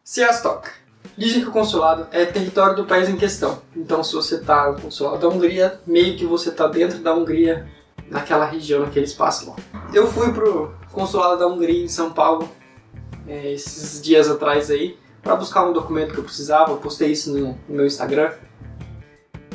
Sziasztok! Dizem que o consulado é território do país em questão. Então, se você está no consulado da Hungria, meio que você está dentro da Hungria, naquela região, naquele espaço lá. Eu fui pro consulado da Hungria em São Paulo esses dias atrás aí, para buscar um documento que eu precisava. Eu postei isso no meu Instagram.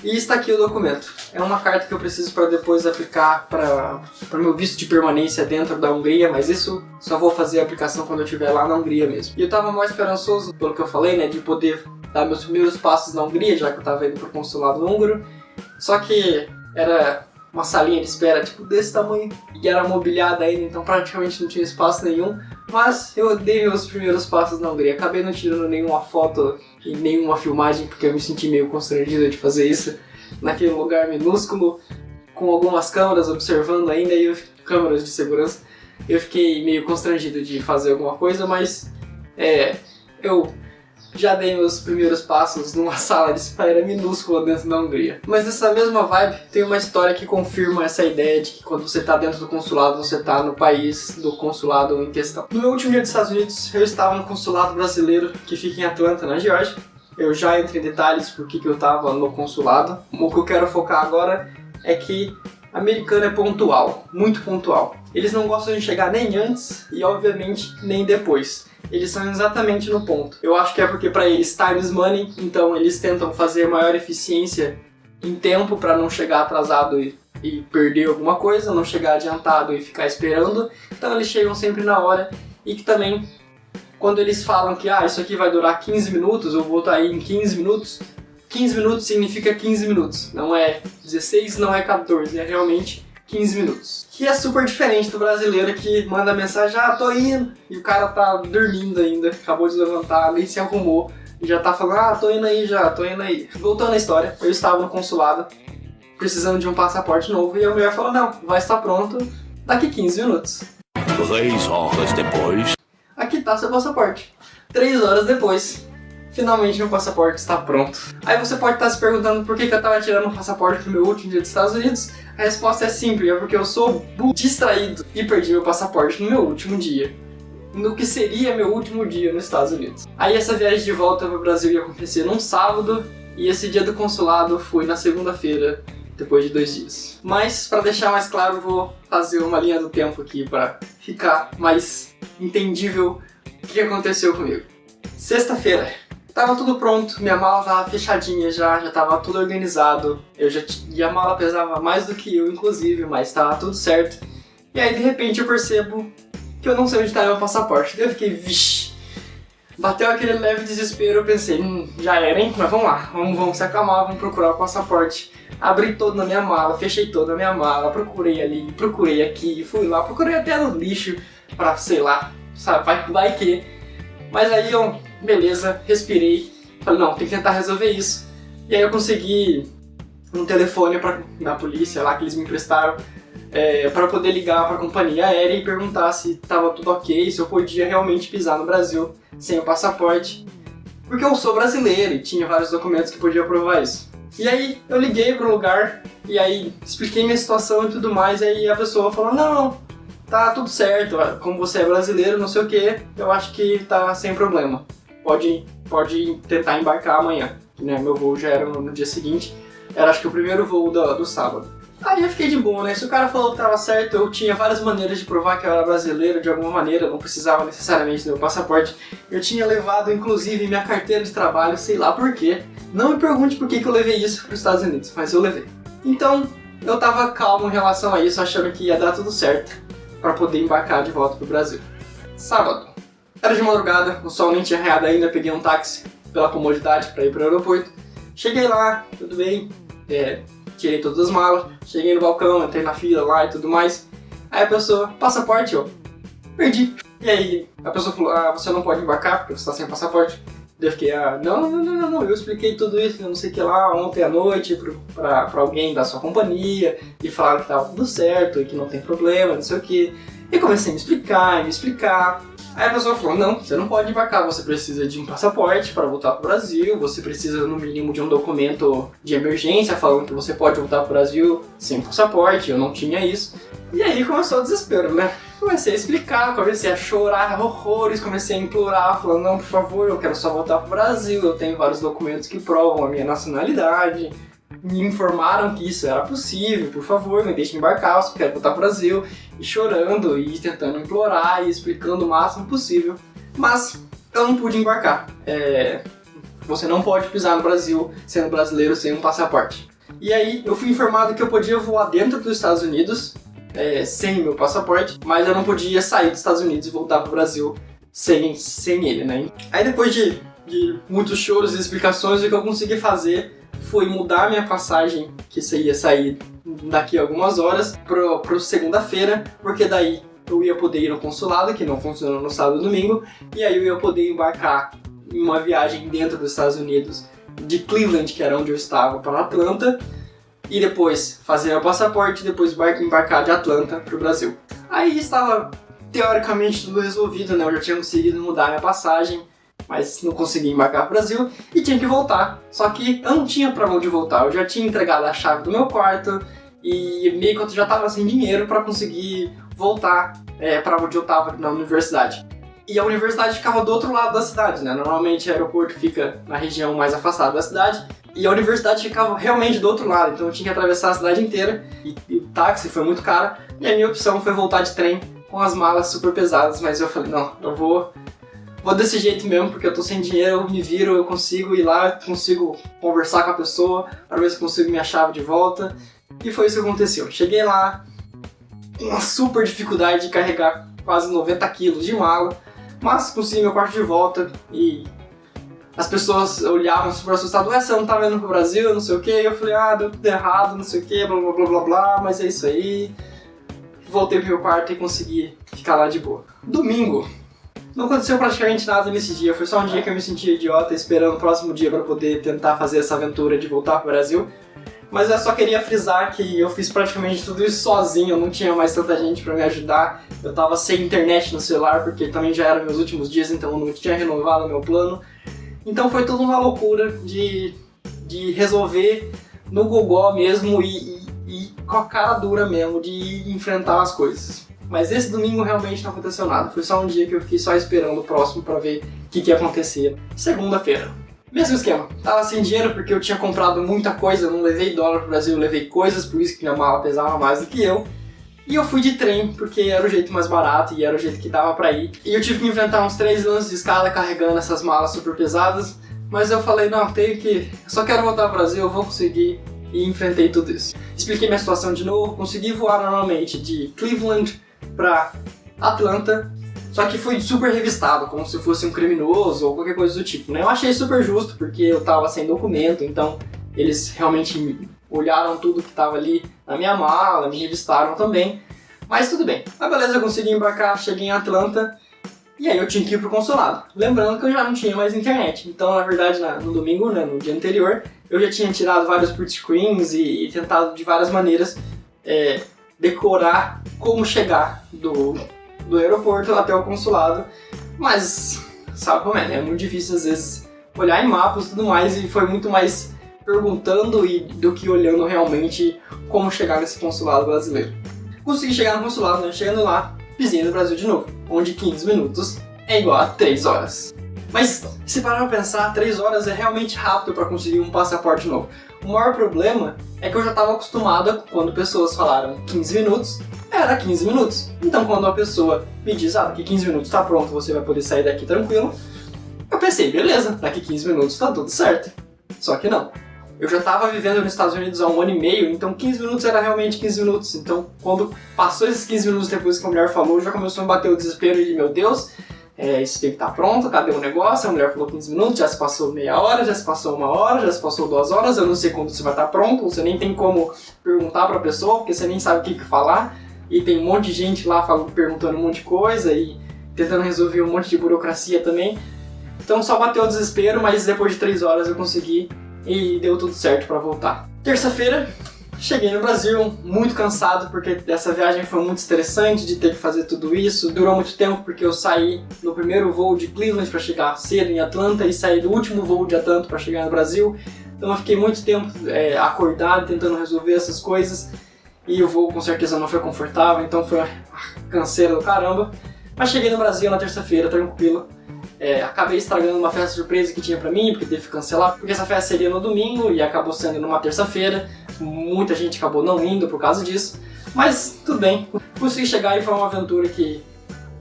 E está aqui o documento. É uma carta que eu preciso para depois aplicar para meu visto de permanência dentro da Hungria, mas isso só vou fazer a aplicação quando eu estiver lá na Hungria mesmo. E eu estava mais esperançoso, pelo que eu falei, né, de poder dar meus primeiros passos na Hungria, já que eu estava indo para o consulado húngaro. Só que era uma salinha de espera tipo desse tamanho e era mobiliada ainda, então praticamente não tinha espaço nenhum. Mas eu dei meus primeiros passos na Hungria. Acabei não tirando nenhuma foto e nenhuma filmagem, porque eu me senti meio constrangido de fazer isso naquele lugar minúsculo, com algumas câmeras observando ainda, e câmeras de segurança. Eu fiquei meio constrangido de fazer alguma coisa, mas eu já dei meus primeiros passos numa sala de espera minúscula dentro da Hungria. Mas nessa mesma vibe, tem uma história que confirma essa ideia de que quando você está dentro do consulado, você está no país do consulado em questão. No meu último dia dos Estados Unidos, eu estava no consulado brasileiro, que fica em Atlanta, na Geórgia. Eu já entro em detalhes por que eu estava no consulado. O que eu quero focar agora é que americano é pontual, muito pontual. Eles não gostam de chegar nem antes e, obviamente, nem depois. Eles são exatamente no ponto. Eu acho que é porque para eles time is money, então eles tentam fazer maior eficiência em tempo para não chegar atrasado e perder alguma coisa, não chegar adiantado e ficar esperando. Então eles chegam sempre na hora, e que também, quando eles falam que isso aqui vai durar 15 minutos, eu vou estar aí em 15 minutos, 15 minutos significa 15 minutos. Não é 16, não é 14, é realmente 15 minutos. Que é super diferente do brasileiro que manda mensagem, tô indo, e o cara tá dormindo ainda, acabou de levantar, nem se arrumou, e já tá falando, tô indo aí já, tô indo aí. Voltando à história, eu estava no consulado, precisando de um passaporte novo, e a mulher falou, não, vai estar pronto daqui 15 minutos. 3 horas depois. Aqui tá seu passaporte. 3 horas depois, finalmente meu passaporte está pronto. Aí você pode estar se perguntando por que eu estava tirando o passaporte no meu último dia dos Estados Unidos. A resposta é simples, é porque eu sou distraído e perdi meu passaporte no meu último dia. No que seria meu último dia nos Estados Unidos. Aí essa viagem de volta para o Brasil ia acontecer num sábado, e esse dia do consulado foi na segunda-feira, depois de 2 dias. Mas, para deixar mais claro, eu vou fazer uma linha do tempo aqui para ficar mais entendível o que aconteceu comigo. Sexta-feira. Tava tudo pronto, minha mala tava fechadinha já tava tudo organizado. E a mala pesava mais do que eu, inclusive, mas tava tudo certo. E aí, de repente, eu percebo que eu não sei onde tá meu passaporte. Daí eu fiquei, vixi. Bateu aquele leve desespero, eu pensei, já era, hein? Mas vamos lá, vamos se acalmar, vamos procurar o passaporte. Abri todo na minha mala, fechei toda a minha mala, procurei ali, procurei aqui, fui lá, procurei até no lixo pra, sei lá, sabe, vai que. Mas aí eu, beleza, respirei, falei, não, tem que tentar resolver isso. E aí eu consegui um telefone da polícia lá que eles me emprestaram para poder ligar para a companhia aérea e perguntar se estava tudo ok, se eu podia realmente pisar no Brasil sem o passaporte. Porque eu sou brasileiro e tinha vários documentos que podiam provar isso. E aí eu liguei pro lugar e aí expliquei minha situação e tudo mais, e aí a pessoa falou, não, tá tudo certo, como você é brasileiro, não sei o que, eu acho que tá sem problema. Pode tentar embarcar amanhã, né? Meu voo já era no dia seguinte, era acho que o primeiro voo do sábado. Aí eu fiquei de boa, né? Se o cara falou que tava certo, eu tinha várias maneiras de provar que eu era brasileiro de alguma maneira, não precisava necessariamente do meu passaporte. Eu tinha levado, inclusive, minha carteira de trabalho, sei lá por quê. Não me pergunte por que eu levei isso para os Estados Unidos, mas eu levei. Então, eu tava calmo em relação a isso, achando que ia dar tudo certo para poder embarcar de volta pro Brasil. Sábado. Era de madrugada, o sol nem tinha raiado ainda, peguei um táxi pela comodidade para ir pro aeroporto. Cheguei lá, tudo bem, tirei todas as malas, cheguei no balcão, entrei na fila lá e tudo mais. Aí a pessoa, passaporte, ó, perdi. E aí a pessoa falou, você não pode embarcar porque você tá sem passaporte. Daí eu fiquei, não, eu expliquei tudo isso, não sei o que lá, ontem à noite pra alguém da sua companhia, e falaram que tava tudo certo e que não tem problema, não sei o que. E comecei a me explicar, Aí a pessoa falou, não, você não pode embarcar, você precisa de um passaporte para voltar pro Brasil, você precisa no mínimo de um documento de emergência falando que você pode voltar pro Brasil sem passaporte, eu não tinha isso. E aí começou o desespero, né? Comecei a explicar, comecei a chorar horrores, comecei a implorar, falando, não, por favor, eu quero só voltar pro Brasil, eu tenho vários documentos que provam a minha nacionalidade. Me informaram que isso era possível, por favor, me deixem embarcar, eu só quero voltar pro Brasil. E chorando, e tentando implorar, e explicando o máximo possível. Mas eu não pude embarcar. Você não pode pisar no Brasil sendo brasileiro sem um passaporte. E aí eu fui informado que eu podia voar dentro dos Estados Unidos, sem meu passaporte, mas eu não podia sair dos Estados Unidos e voltar pro Brasil sem ele, né? Aí depois de muitos choros e explicações, o que eu consegui fazer foi mudar minha passagem, que ia sair daqui a algumas horas, pro segunda-feira, porque daí eu ia poder ir no consulado, que não funciona no sábado e domingo, e aí eu ia poder embarcar em uma viagem dentro dos Estados Unidos, de Cleveland, que era onde eu estava, para Atlanta, e depois fazer meu passaporte, e depois embarcar de Atlanta pro Brasil. Aí estava teoricamente tudo resolvido, né? Eu já tinha conseguido mudar minha passagem, mas não consegui embarcar pro Brasil e tinha que voltar. Só que eu não tinha pra onde voltar, eu já tinha entregado a chave do meu quarto e meio que eu já tava sem dinheiro pra conseguir voltar pra onde eu tava na universidade. E a universidade ficava do outro lado da cidade, né? Normalmente o aeroporto fica na região mais afastada da cidade e a universidade ficava realmente do outro lado, então eu tinha que atravessar a cidade inteira e o táxi foi muito caro e a minha opção foi voltar de trem com as malas super pesadas, mas eu falei, não, eu vou desse jeito mesmo, porque eu tô sem dinheiro, eu me viro, eu consigo ir lá, consigo conversar com a pessoa para ver se consigo minha chave de volta. E foi isso que aconteceu. Cheguei lá, com uma super dificuldade de carregar quase 90 quilos de mala, mas consegui meu quarto de volta e as pessoas olhavam super assustadas, você não tá vendo pro Brasil, não sei o que, eu falei, deu tudo errado, não sei o que, blá blá blá blá blá, mas é isso aí. Voltei pro meu quarto e consegui ficar lá de boa. Domingo. Não aconteceu praticamente nada nesse dia, foi só um dia que eu me senti idiota esperando o próximo dia para poder tentar fazer essa aventura de voltar pro Brasil. Mas eu só queria frisar que eu fiz praticamente tudo isso sozinho, eu não tinha mais tanta gente para me ajudar. Eu tava sem internet no celular, porque também já eram meus últimos dias, então eu não tinha renovado o meu plano. Então foi tudo uma loucura de resolver no gogó mesmo e com a cara dura mesmo de enfrentar as coisas. Mas esse domingo realmente não aconteceu nada, foi só um dia que eu fiquei só esperando o próximo pra ver o que ia acontecer. Segunda-feira. Mesmo esquema, tava sem dinheiro porque eu tinha comprado muita coisa, não levei dólar pro Brasil, eu levei coisas, por isso que minha mala pesava mais do que eu. E eu fui de trem, porque era o jeito mais barato e era o jeito que dava pra ir. E eu tive que enfrentar uns 3 lances de escada carregando essas malas super pesadas, mas eu falei, não, eu só quero voltar pro Brasil, eu vou conseguir, e enfrentei tudo isso. Expliquei minha situação de novo, consegui voar normalmente de Cleveland pra Atlanta, só que fui super revistado, como se fosse um criminoso ou qualquer coisa do tipo, né? Eu achei super justo, porque eu tava sem documento, então eles realmente olharam tudo que tava ali na minha mala, me revistaram também, mas tudo bem. Mas beleza, eu consegui embarcar, cheguei em Atlanta, e aí eu tinha que ir pro consulado. Lembrando que eu já não tinha mais internet, então na verdade no domingo, né, no dia anterior, eu já tinha tirado vários print screens e tentado de várias maneiras decorar como chegar do aeroporto até o consulado, mas sabe como é, né? É muito difícil às vezes olhar em mapas e tudo mais, e foi muito mais perguntando do que olhando realmente como chegar nesse consulado brasileiro. Consegui chegar no consulado, né? Chegando lá, pisei no Brasil de novo, onde 15 minutos é igual a 3 horas. Mas se parar pra pensar, 3 horas é realmente rápido para conseguir um passaporte novo. O maior problema é que eu já estava acostumada, quando pessoas falaram 15 minutos, era 15 minutos. Então quando uma pessoa me diz, daqui 15 minutos tá pronto, você vai poder sair daqui tranquilo, eu pensei, beleza, daqui 15 minutos tá tudo certo. Só que não. Eu já estava vivendo nos Estados Unidos há 1 ano e meio, então 15 minutos era realmente 15 minutos. Então quando passou esses 15 minutos depois que a mulher falou, já começou a bater o desespero de, meu Deus, isso tem que estar pronto, cadê o negócio? A mulher falou 15 minutos, já se passou meia hora, já se passou 1 hora, já se passou 2 horas, eu não sei quando você vai estar pronto, você nem tem como perguntar para a pessoa, porque você nem sabe o que falar, e tem um monte de gente lá perguntando um monte de coisa e tentando resolver um monte de burocracia também. Então só bateu o desespero, mas depois de 3 horas eu consegui e deu tudo certo para voltar. Terça-feira, cheguei no Brasil muito cansado porque essa viagem foi muito estressante de ter que fazer tudo isso. Durou muito tempo porque eu saí no primeiro voo de Cleveland para chegar cedo em Atlanta e saí do último voo de Atlanta para chegar no Brasil. Então eu fiquei muito tempo acordado tentando resolver essas coisas e o voo com certeza não foi confortável, então foi uma canseira do caramba. Mas cheguei no Brasil na terça-feira, tranquilo. Acabei estragando uma festa surpresa que tinha pra mim, porque teve que cancelar, porque essa festa seria no domingo e acabou sendo numa terça-feira. Muita gente acabou não indo por causa disso, mas tudo bem. Consegui chegar e foi uma aventura que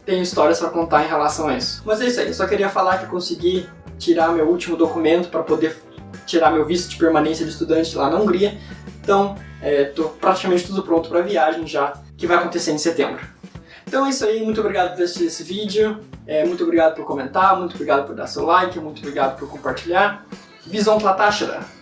tenho histórias pra contar em relação a isso. Mas é isso aí, eu só queria falar que consegui tirar meu último documento para poder tirar meu visto de permanência de estudante lá na Hungria. Então, tô praticamente tudo pronto pra viagem já, que vai acontecer em setembro. Então é isso aí, muito obrigado por assistir esse vídeo, muito obrigado por comentar, muito obrigado por dar seu like, muito obrigado por compartilhar. Visão Platashara!